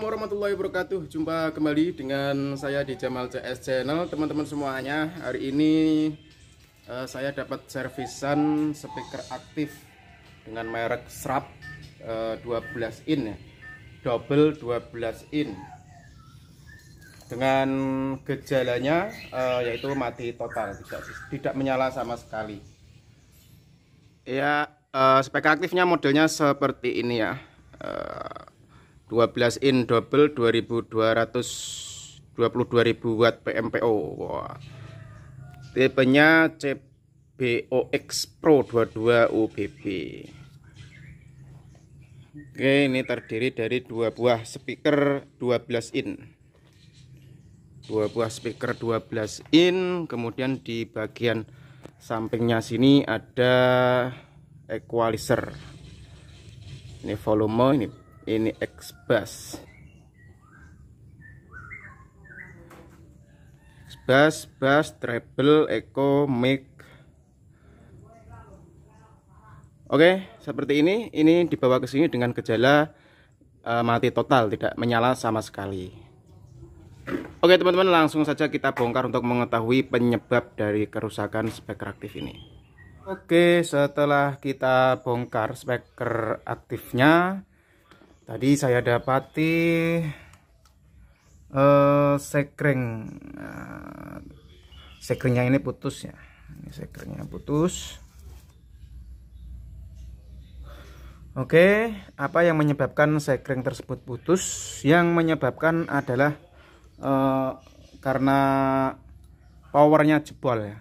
Assalamualaikum warahmatullahi wabarakatuh. Jumpa kembali dengan saya di Jamal CS Channel. Teman-teman semuanya, hari ini saya dapat servisan speaker aktif dengan merek Sharp 12 in ya, double 12 in, dengan gejalanya yaitu mati total, tidak menyala sama sekali ya. Speaker aktifnya modelnya seperti ini ya, 12 in double 2222.000 watt PMPO. Wah. Tipenya CBOX Pro 22 UBB. Oke, ini terdiri dari dua buah speaker 12 in. Dua buah speaker 12 in, kemudian di bagian sampingnya sini ada equalizer. Ini volume, ini X-Bass, bass, treble, echo, mic. Oke, seperti ini. Ini dibawa ke sini dengan gejala mati total, tidak menyala sama sekali. Oke teman-teman, langsung saja kita bongkar untuk mengetahui penyebab dari kerusakan speaker aktif ini. Oke, setelah kita bongkar speaker aktifnya, tadi saya dapati sekringnya ini putus ya. Ini sekringnya putus. Oke, apa yang menyebabkan sekring tersebut putus? Yang menyebabkan adalah karena powernya jebol ya.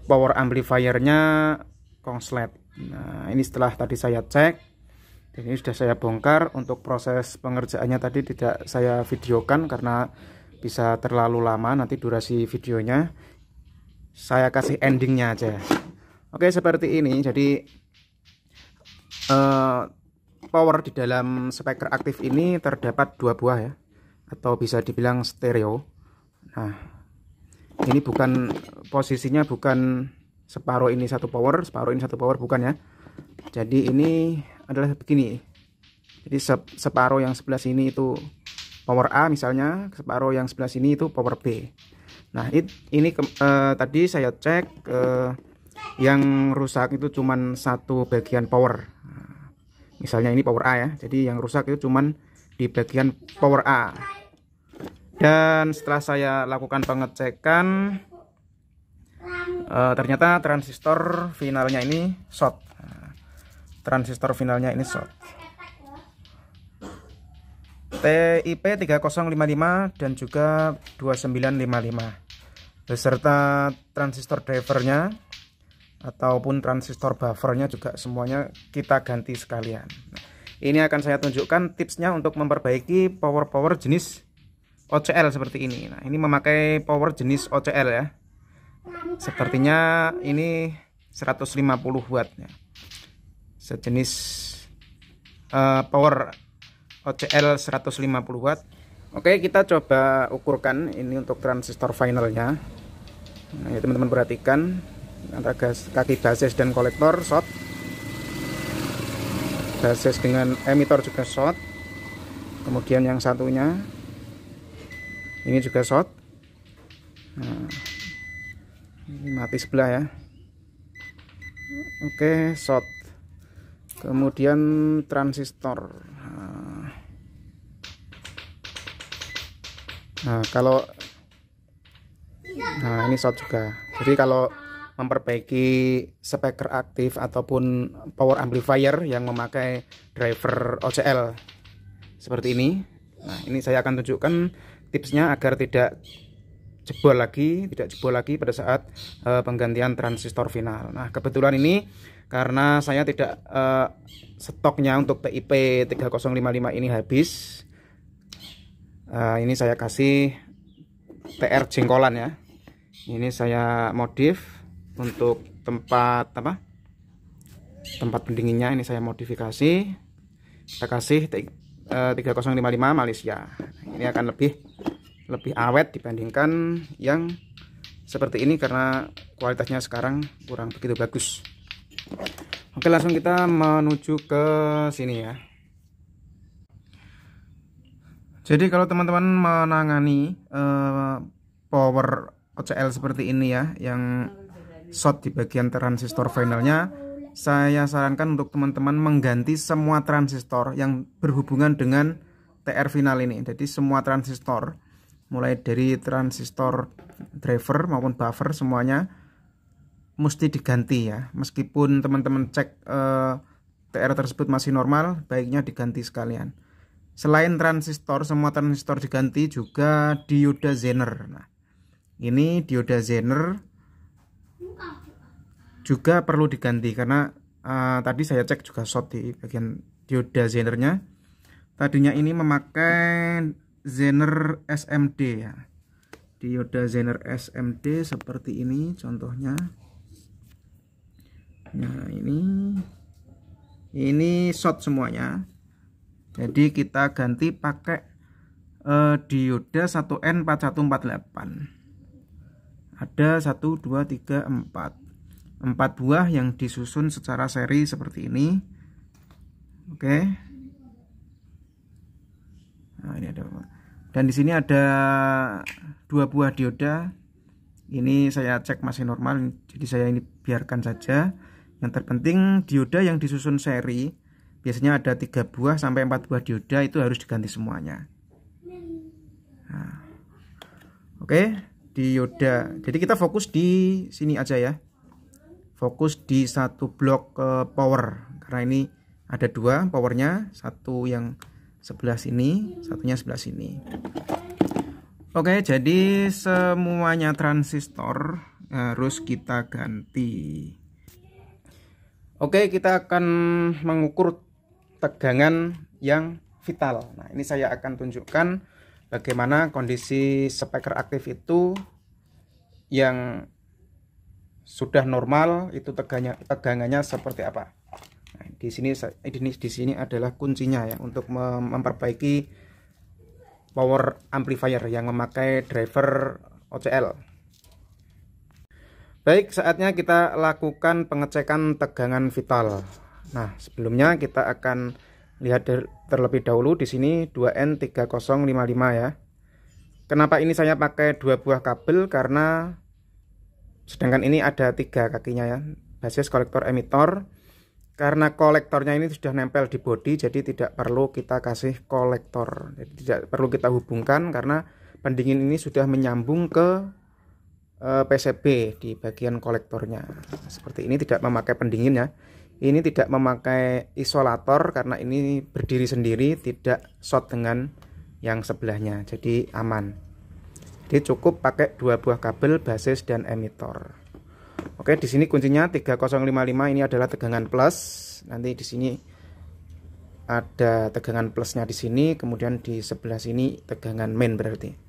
Power amplifiernya konslet. Nah, ini setelah tadi saya cek, ini sudah saya bongkar. Untuk proses pengerjaannya tadi tidak saya videokan karena bisa terlalu lama nanti durasi videonya. Saya kasih endingnya aja. Oke, seperti ini. Jadi power di dalam speaker aktif ini terdapat dua buah ya, atau bisa dibilang stereo. Nah, ini bukan posisinya, bukan separuh ini satu power, separuh ini satu power, bukan ya. Jadi ini adalah begini. Jadi separuh yang sebelah sini itu power A misalnya, separuh yang sebelah sini itu power B. Nah, ini tadi saya cek yang rusak itu cuman satu bagian power. Nah, misalnya ini power A ya. Jadi yang rusak itu cuman di bagian power A. Dan setelah saya lakukan pengecekan, ternyata transistor finalnya ini short. Transistor finalnya ini short. TIP 3055 dan juga 2955 beserta transistor drivernya ataupun transistor buffernya juga semuanya kita ganti sekalian. Ini akan saya tunjukkan tipsnya untuk memperbaiki power jenis OCL seperti ini. Nah, ini memakai power jenis OCL ya. Sepertinya ini 150 watt ya. Sejenis power OCL 150 watt. Oke, kita coba ukurkan ini untuk transistor finalnya. Nah, ya teman-teman perhatikan antara kaki basis dan kolektor short. Basis dengan emitor juga short. Kemudian yang satunya ini juga short. Nah, ini mati sebelah ya. Oke, short. Kemudian transistor. Nah, ini short juga. Jadi kalau memperbaiki speaker aktif ataupun power amplifier yang memakai driver OCL seperti ini, nah ini saya akan tunjukkan tipsnya agar tidak jebol lagi pada saat penggantian transistor final. Nah, kebetulan ini karena saya tidak stoknya untuk TIP 3055 ini habis. Ini saya kasih TR jengkolan ya. Ini saya modif untuk tempat pendinginnya, ini saya modifikasi. Kita kasih 3055 Malaysia. Ini akan lebih awet dibandingkan yang seperti ini karena kualitasnya sekarang kurang begitu bagus. Oke, langsung kita menuju ke sini ya. Jadi kalau teman-teman menangani power OCL seperti ini ya, yang short di bagian transistor finalnya, saya sarankan untuk teman-teman mengganti semua transistor yang berhubungan dengan TR final ini. Jadi semua transistor, mulai dari transistor driver maupun buffer, semuanya mesti diganti ya. Meskipun teman-teman cek TR tersebut masih normal, baiknya diganti sekalian. Selain transistor, semua transistor diganti, juga dioda Zener. Nah, ini dioda Zener juga perlu diganti karena tadi saya cek juga short di bagian dioda Zenernya. Tadinya ini memakai Zener SMD ya. Dioda Zener SMD seperti ini contohnya. Nah, ini short semuanya. Jadi kita ganti pakai dioda 1N4148. Ada 1 2 3 4 buah yang disusun secara seri seperti ini. Oke. Nah, ini ada. Dan di sini ada 2 buah dioda. Ini saya cek masih normal, jadi saya ini biarkan saja. Yang terpenting dioda yang disusun seri, biasanya ada 3 buah sampai 4 buah dioda, itu harus diganti semuanya. Nah, oke, dioda. Jadi kita fokus di sini aja ya. Fokus di satu blok power, karena ini ada 2 powernya, satu yang sebelah sini, satunya sebelah sini. Oke, jadi semuanya transistor harus kita ganti. Oke, kita akan mengukur tegangan yang vital. Nah, ini saya akan tunjukkan bagaimana kondisi speaker aktif itu yang sudah normal, itu tegangannya seperti apa. Nah, di sini adalah kuncinya ya untuk memperbaiki power amplifier yang memakai driver OCL. Baik, saatnya kita lakukan pengecekan tegangan vital. Nah, sebelumnya kita akan lihat terlebih dahulu di sini 2N3055 ya. Kenapa ini saya pakai 2 buah kabel? Karena sedangkan ini ada 3 kakinya ya, basis, kolektor, emitor. Karena kolektornya ini sudah nempel di bodi, jadi tidak perlu kita kasih kolektor. Jadi tidak perlu kita hubungkan karena pendingin ini sudah menyambung ke PCB di bagian kolektornya. Seperti ini, tidak memakai pendingin ya. Ini tidak memakai isolator karena ini berdiri sendiri, tidak short dengan yang sebelahnya, jadi aman. Jadi cukup pakai 2 buah kabel basis dan emitor. Oke, di sini kuncinya 3055, ini adalah tegangan plus. Nanti di sini ada tegangan plusnya di sini, kemudian di sebelah sini tegangan main berarti.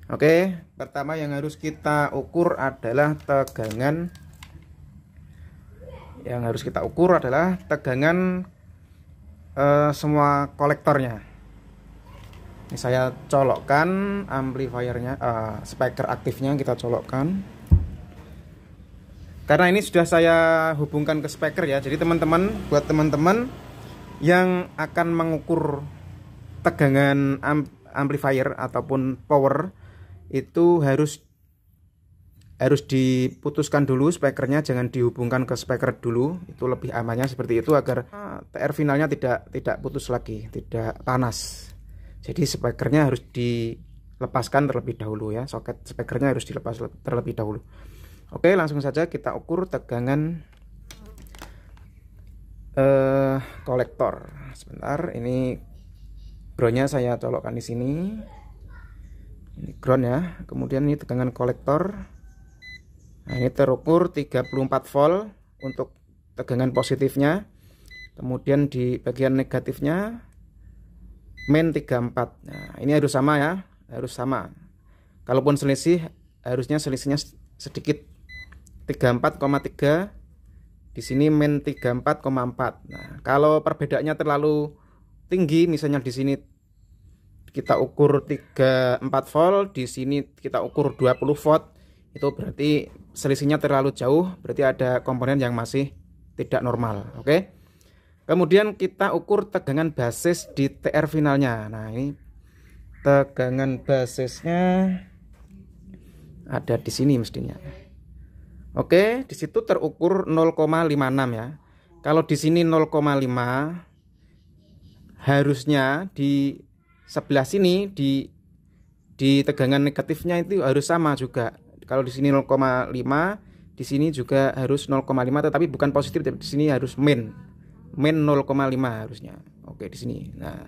Oke, pertama yang harus kita ukur adalah tegangan. Yang harus kita ukur adalah tegangan semua kolektornya. Ini saya colokkan amplifiernya, speaker aktifnya kita colokkan. Karena ini sudah saya hubungkan ke speaker ya. Jadi teman-teman, buat teman-teman yang akan mengukur tegangan amplifier ataupun power, itu harus diputuskan dulu speakernya, jangan dihubungkan ke speaker dulu. Itu lebih amannya seperti itu agar TR finalnya tidak putus lagi, tidak panas. Jadi speakernya harus dilepaskan terlebih dahulu ya, soket speakernya harus dilepas terlebih dahulu. Oke, langsung saja kita ukur tegangan kolektor. Sebentar, ini groundnya saya colokkan di sini. Ini ground ya. Kemudian ini tegangan kolektor. Nah, ini terukur 34 volt untuk tegangan positifnya. Kemudian di bagian negatifnya main 34. Nah, ini harus sama ya, harus sama. Kalaupun selisih, harusnya selisihnya sedikit. 34,3, di sini main 34,4. Nah, kalau perbedaannya terlalu tinggi, misalnya di sini kita ukur 34 volt, di sini kita ukur 20 volt, itu berarti selisihnya terlalu jauh, berarti ada komponen yang masih tidak normal. Oke. Kemudian kita ukur tegangan basis di TR finalnya. Nah, ini tegangan basisnya ada di sini mestinya. Oke, di situ terukur 0,56 ya. Kalau di sini 0,5, harusnya di sebelah sini di tegangan negatifnya itu harus sama juga. Kalau di sini 0,5, di sini juga harus 0,5, tetapi bukan positif, di sini harus min 0,5 harusnya. Oke, di sini. Nah,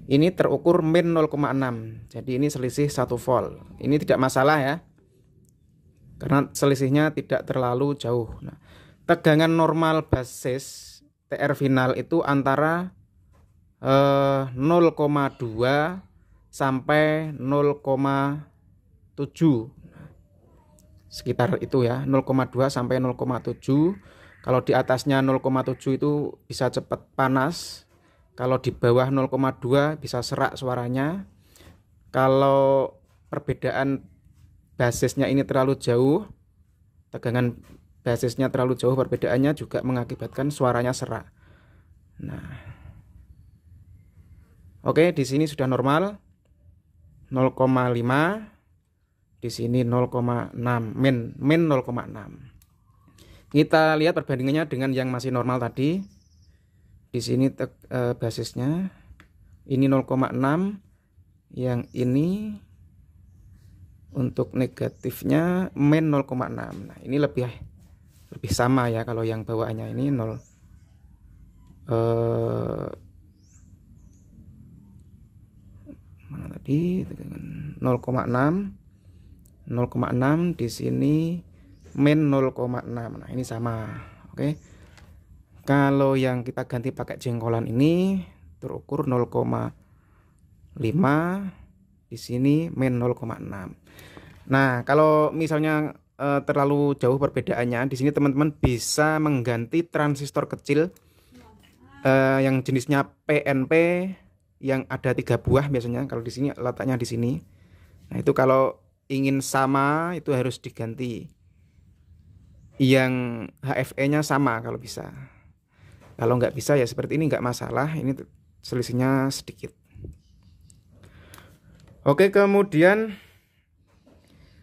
ini terukur min 0,6. Jadi ini selisih 1 volt. Ini tidak masalah ya, karena selisihnya tidak terlalu jauh. Nah, tegangan normal basis TR final itu antara 0,2 sampai 0,7, sekitar itu ya, 0,2 sampai 0,7. Kalau di atasnya 0,7 itu bisa cepat panas, kalau di bawah 0,2 bisa serak suaranya. Kalau perbedaan basisnya ini terlalu jauh, tegangan basisnya terlalu jauh, perbedaannya juga mengakibatkan suaranya serak. Nah, oke, di sini sudah normal 0,5, di sini 0,6, min 0,6. Kita lihat perbandingannya dengan yang masih normal tadi. Di sini basisnya ini 0,6, yang ini untuk negatifnya min 0,6. Nah, ini lebih sama ya. Kalau yang bawaannya ini 0 mana tadi, 0,6 di sini min 0,6. Nah, ini sama. Oke. Kalau yang kita ganti pakai jengkolan ini terukur 0,5, di sini min 0,6. Nah, kalau misalnya terlalu jauh perbedaannya, di sini teman-teman bisa mengganti transistor kecil yang jenisnya PNP yang ada 3 buah biasanya. Kalau di sini letaknya di sini. Nah, itu kalau ingin sama itu harus diganti yang HFE-nya sama kalau bisa. Kalau nggak bisa ya seperti ini, nggak masalah. Ini selisihnya sedikit. Oke, kemudian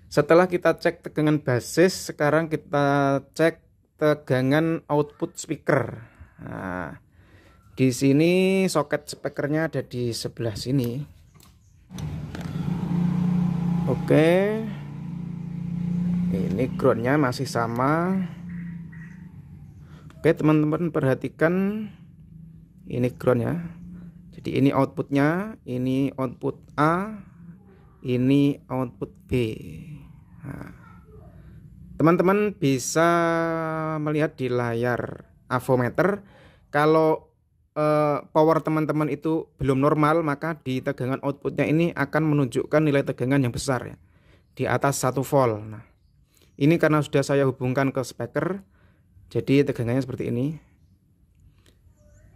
setelah kita cek tegangan basis, sekarang kita cek tegangan output speaker. Nah, di sini soket speakernya ada di sebelah sini. Oke, ini groundnya masih sama. Oke, teman-teman perhatikan ini ground ya. Jadi ini outputnya, ini output A, ini output B. Nah, teman-teman bisa melihat di layar avometer, kalau power teman-teman itu belum normal, maka di tegangan outputnya ini akan menunjukkan nilai tegangan yang besar ya, di atas 1 volt. Nah, ini karena sudah saya hubungkan ke speaker, jadi tegangannya seperti ini.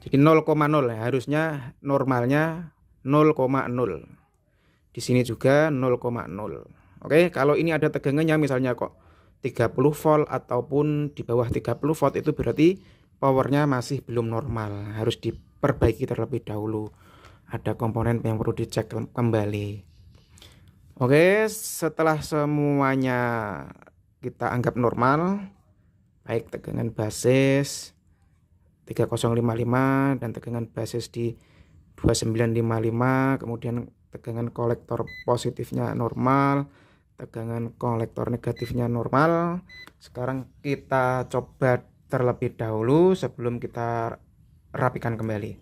Jadi 0,0 ya, harusnya normalnya 0,0. Di sini juga 0,0. Oke, kalau ini ada tegangannya misalnya kok 30 volt ataupun di bawah 30 volt, itu berarti powernya masih belum normal, harus diperbaiki terlebih dahulu. Ada komponen yang perlu dicek kembali. Oke, setelah semuanya kita anggap normal, baik tegangan basis 3055 dan tegangan basis di 2955, kemudian tegangan kolektor positifnya normal, tegangan kolektor negatifnya normal. Sekarang kita coba terlebih dahulu sebelum kita rapikan kembali.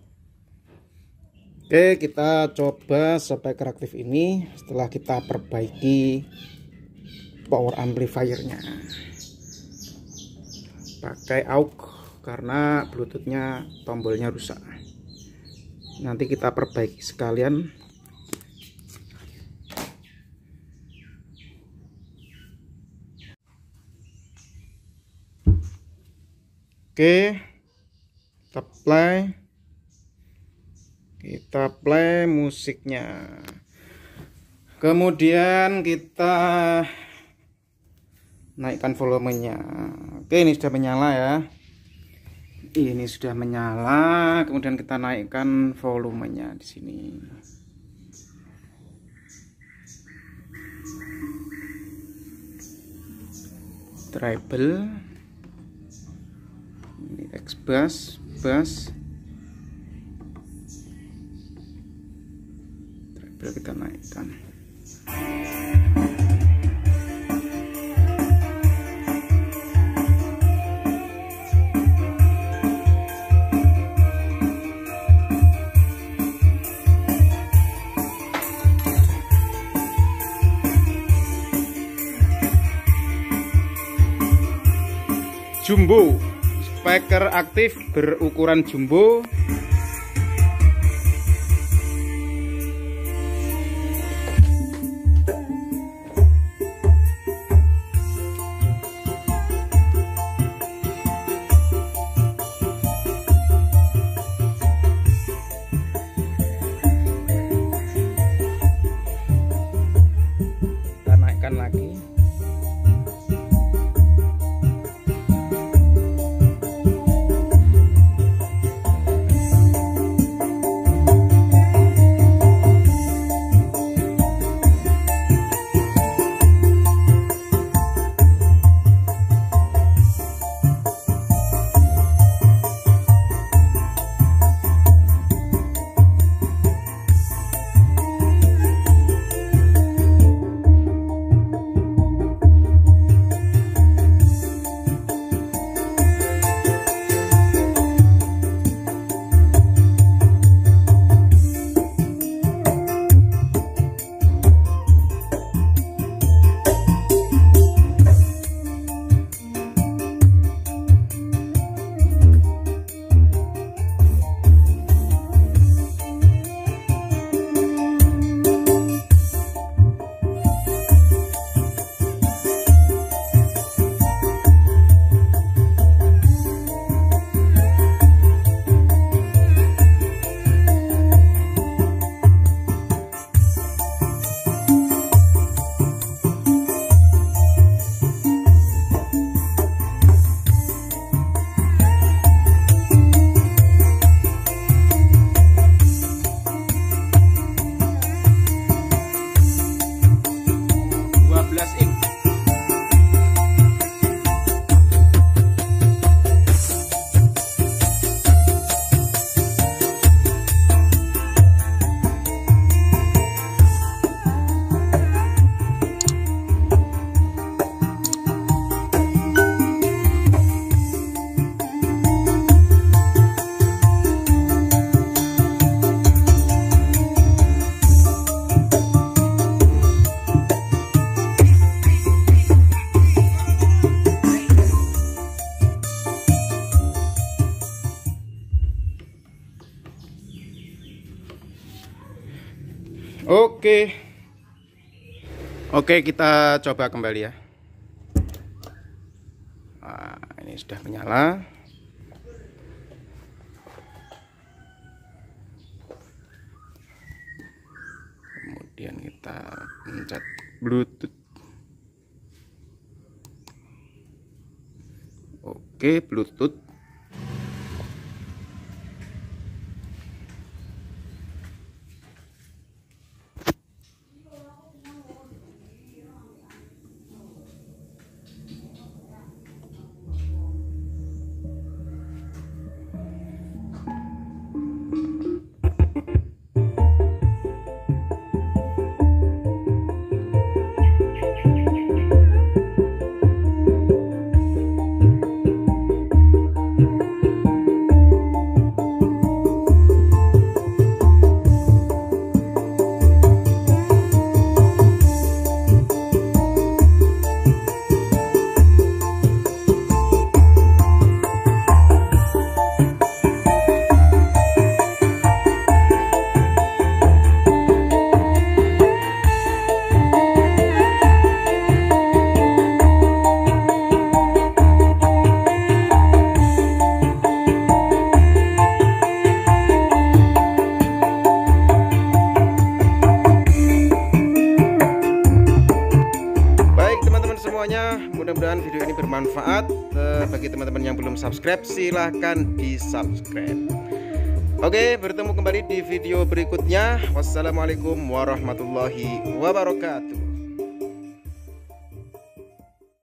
Oke, kita coba speaker aktif ini setelah kita perbaiki power amplifiernya pakai AUX karena bluetoothnya tombolnya rusak. Nanti kita perbaiki sekalian. Oke, kita play musiknya, kemudian kita naikkan volumenya. Oke, ini sudah menyala ya, ini sudah menyala. Kemudian kita naikkan volumenya di sini. treble, ini X bass, treble kita naikkan. Jumbo, speaker aktif berukuran jumbo. Kita naikkan lagi. Oke, kita coba kembali ya. Nah, ini sudah menyala. Kemudian kita pencet Bluetooth. Oke, Bluetooth. Mudah-mudahan video ini bermanfaat. Bagi teman-teman yang belum subscribe, silahkan di subscribe. Oke, bertemu kembali di video berikutnya. Wassalamualaikum warahmatullahi wabarakatuh.